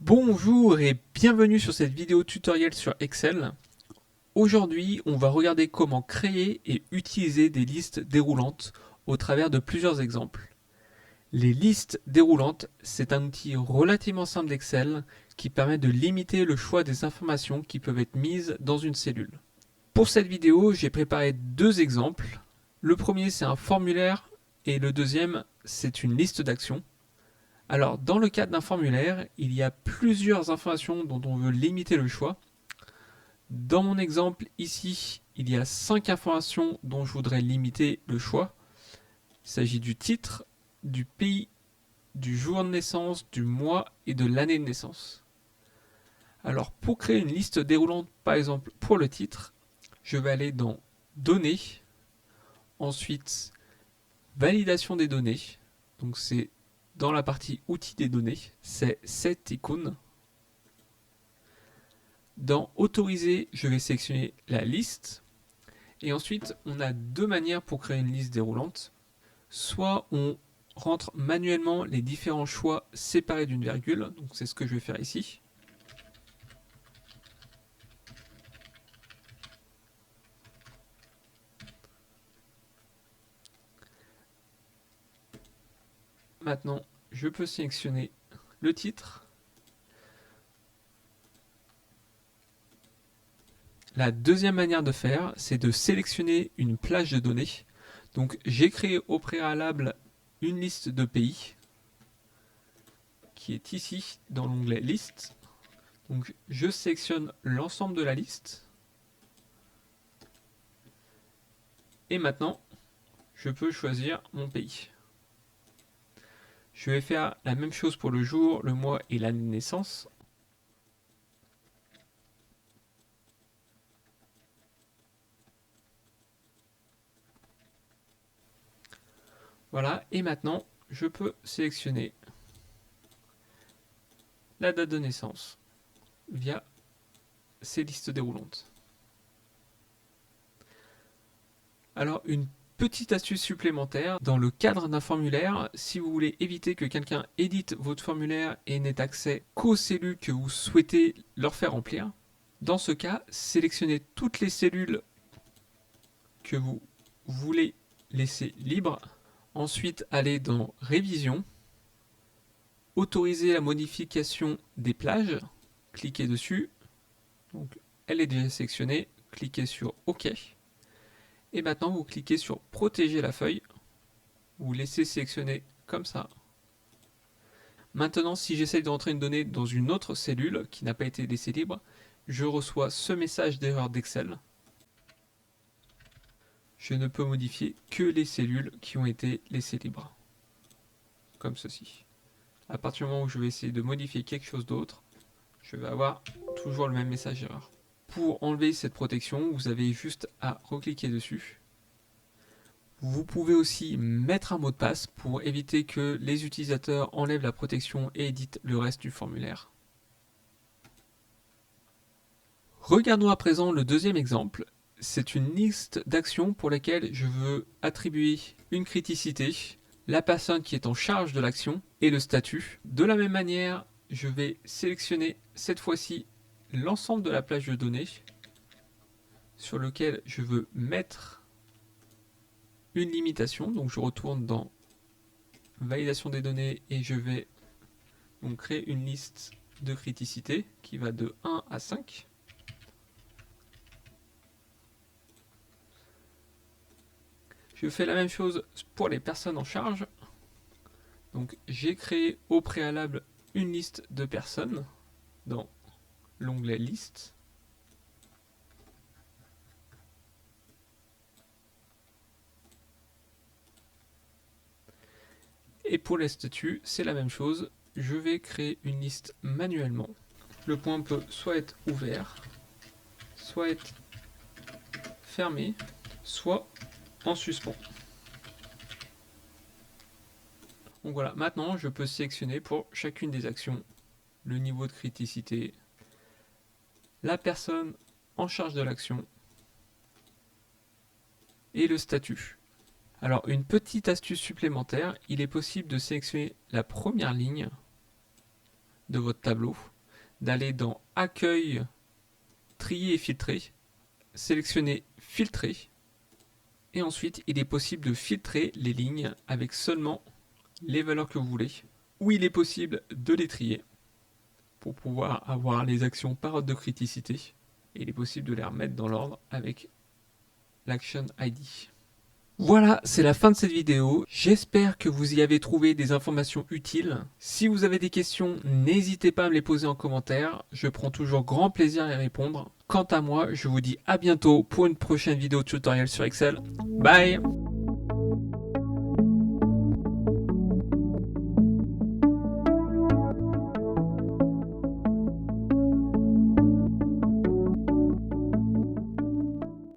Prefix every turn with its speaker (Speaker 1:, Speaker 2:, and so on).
Speaker 1: Bonjour et bienvenue sur cette vidéo tutoriel sur Excel. Aujourd'hui, on va regarder comment créer et utiliser des listes déroulantes au travers de plusieurs exemples. Les listes déroulantes, c'est un outil relativement simple d'Excel qui permet de limiter le choix des informations qui peuvent être mises dans une cellule. Pour cette vidéo, j'ai préparé deux exemples. Le premier, c'est un formulaire et le deuxième, c'est une liste d'actions. Alors, dans le cadre d'un formulaire, il y a plusieurs informations dont on veut limiter le choix. Dans mon exemple ici, il y a 5 informations dont je voudrais limiter le choix. Il s'agit du titre, du pays, du jour de naissance, du mois et de l'année de naissance. Alors, pour créer une liste déroulante, par exemple pour le titre, je vais aller dans Données, ensuite Validation des données, donc c'est dans la partie outils des données, c'est cette icône. Dans autoriser, je vais sélectionner la liste. Et ensuite, on a deux manières pour créer une liste déroulante. Soit on rentre manuellement les différents choix séparés d'une virgule, donc c'est ce que je vais faire ici. Maintenant, je peux sélectionner le titre. La deuxième manière de faire, c'est de sélectionner une plage de données. Donc j'ai créé au préalable une liste de pays qui est ici dans l'onglet liste. Donc je sélectionne l'ensemble de la liste. Et maintenant, je peux choisir mon pays. Je vais faire la même chose pour le jour, le mois et l'année de naissance. Voilà, et maintenant, je peux sélectionner la date de naissance via ces listes déroulantes. Alors, une petite astuce supplémentaire, dans le cadre d'un formulaire, si vous voulez éviter que quelqu'un édite votre formulaire et n'ait accès qu'aux cellules que vous souhaitez leur faire remplir, dans ce cas, sélectionnez toutes les cellules que vous voulez laisser libres. Ensuite, allez dans Révision, autoriser la modification des plages, cliquez dessus, donc elle est déjà sélectionnée, cliquez sur OK. Et maintenant, vous cliquez sur Protéger la feuille, vous laissez sélectionner comme ça. Maintenant, si j'essaye de rentrer une donnée dans une autre cellule qui n'a pas été laissée libre, je reçois ce message d'erreur d'Excel. Je ne peux modifier que les cellules qui ont été laissées libres, comme ceci. À partir du moment où je vais essayer de modifier quelque chose d'autre, je vais avoir toujours le même message d'erreur. Pour enlever cette protection, vous avez juste à recliquer dessus. Vous pouvez aussi mettre un mot de passe pour éviter que les utilisateurs enlèvent la protection et éditent le reste du formulaire. Regardons à présent le deuxième exemple. C'est une liste d'actions pour laquelle je veux attribuer une criticité, la personne qui est en charge de l'action et le statut. De la même manière, je vais sélectionner cette fois-ci l'ensemble de la plage de données sur lequel je veux mettre une limitation. Donc je retourne dans validation des données et je vais donc créer une liste de criticité qui va de 1 à 5. Je fais la même chose pour les personnes en charge. Donc j'ai créé au préalable une liste de personnes dans l'onglet liste. Et pour les statuts, c'est la même chose. Je vais créer une liste manuellement. Le point peut soit être ouvert, soit être fermé, soit en suspens. Donc voilà, maintenant je peux sélectionner pour chacune des actions le niveau de criticité, la personne en charge de l'action et le statut. Alors une petite astuce supplémentaire, il est possible de sélectionner la première ligne de votre tableau d'aller dans Accueil, Trier et filtrer, sélectionner Filtrer, et ensuite il est possible de filtrer les lignes avec seulement les valeurs que vous voulez, ou il est possible de les trier pour pouvoir avoir les actions par ordre de criticité, et il est possible de les remettre dans l'ordre avec l'Action ID. Voilà, c'est la fin de cette vidéo. J'espère que vous y avez trouvé des informations utiles. Si vous avez des questions, n'hésitez pas à me les poser en commentaire. Je prends toujours grand plaisir à y répondre. Quant à moi, je vous dis à bientôt pour une prochaine vidéo tutoriel sur Excel. Bye!